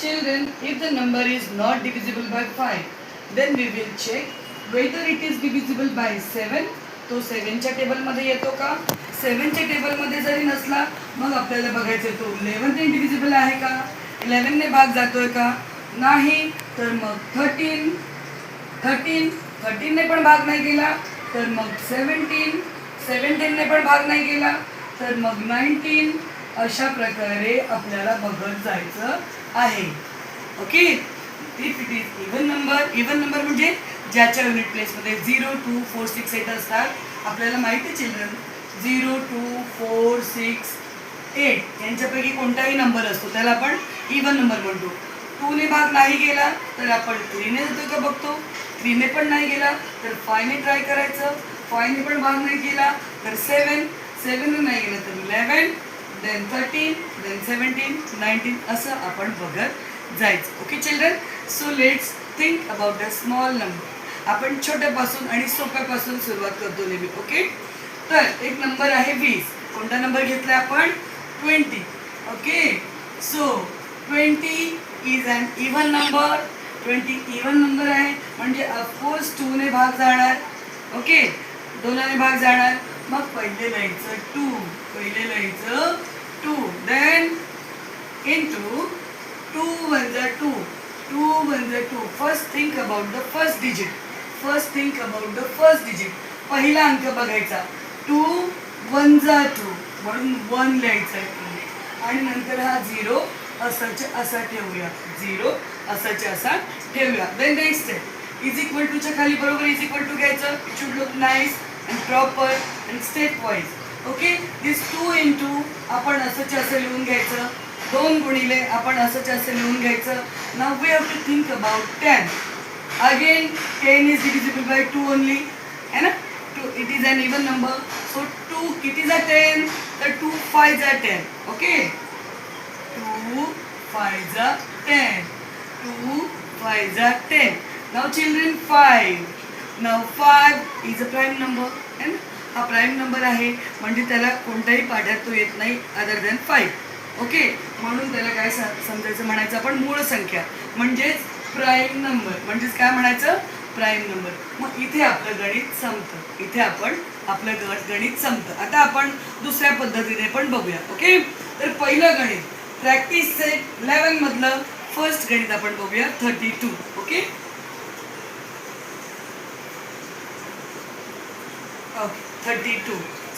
Children, if the number is not divisible by 5, then we will check whether it is divisible by 7. तो 7 च्या टेबलमध्ये येतो का? 7 च्या टेबलमध्ये जरी नसला मग आपल्याला बघायचं तो 11 ने डिव्हिजिबल आहे का? 11 ने भाग जातोय का? नाही तर मग 13 ने पण भाग नाही केला तर मग 17 ने पण भाग नाही केला तर मग 19. अशा प्रकारे आपल्याला बघत जायचं आहे. Okay, if it is even number म्हणजे ज्याच्या युनिट प्लेसमध्ये 0, 2, 4, 6, 8 असतात. आपल्याला माहिती आहे चिल्ड्रन 0, 2, 4, 6, 8 यांच्यापैकी कोणताही नंबर असतो त्याला आपण इव्हन नंबर म्हणतो. 2 ने भाग नाही गेला तर आपण 3 ने जातो का बघतो. 3 ने पण नाही गेला तर 5 ने ट्राय करायचं. 5 ने पण भाग नाही केला तर 7 ने नाही गेला तर 11, then 13, then 17, 19 असं आपण बघत जायचं. Okay children, so let's think about the small number. आपण छोट्यापासून आणि सोप्यापासून सुरुवात करतो नेहमी. ओके, तर एक नंबर आहे 20. कोणता नंबर घेतला आपण? 20. Okay, so 20 is an even number. 20 even number आहे म्हणजे ऑफकोर्स 2 ने भाग जाणार. ओके, 2 ने भाग जाणार. मग पहिले लिहायचं 2, then into 2 1 जा 2, 2 1 जा 2. First think about the first digit. पहिला अंक बघायचा. 2 1 जा 2 म्हणून 1 लिहायचा आणि नंतर हा 0 असाच्या असा ठेवूया. 0 असाच्या असा ठेवूया. Then next step is equal to च्या खाली बरोबर इज इक्वल टू घ्यायचं. It should look nice and proper and stepwise. Okay, this 2 into आपण असंच असं लिहून घ्यायचं. 2 गुणिले आपण असंच असं लिहून घ्यायचं. Now we have to think about 10. Again 10 is divisible by 2 only है ना. 2 it is an even number. So 2 किती जा 10 तर 2 5 जा 10. ओके, 2 5 जा 10. 2 5 जा 10. Now children 5. Now 5 is a prime number है ना. हा प्राइम नंबर आहे म्हणजे त्याला कोणत्याही पाढ्यात तो येत नाही अदर दॅन 5. ओके, म्हणून त्याला काय समजायचं म्हणायचं आपण मूळ संख्या म्हणजेच प्राइम नंबर. म्हणजेच काय म्हणायचं? Prime number. मग इथे आपलं गणित संपतं. गणित संपतं. आता आपण दुसऱ्या पद्धतीने पण बघूया. ओके, तर पहिलं गणित प्रॅक्टिस सेट 11 मधलं फर्स्ट गणित आपण बघूया 32. ओके, 32.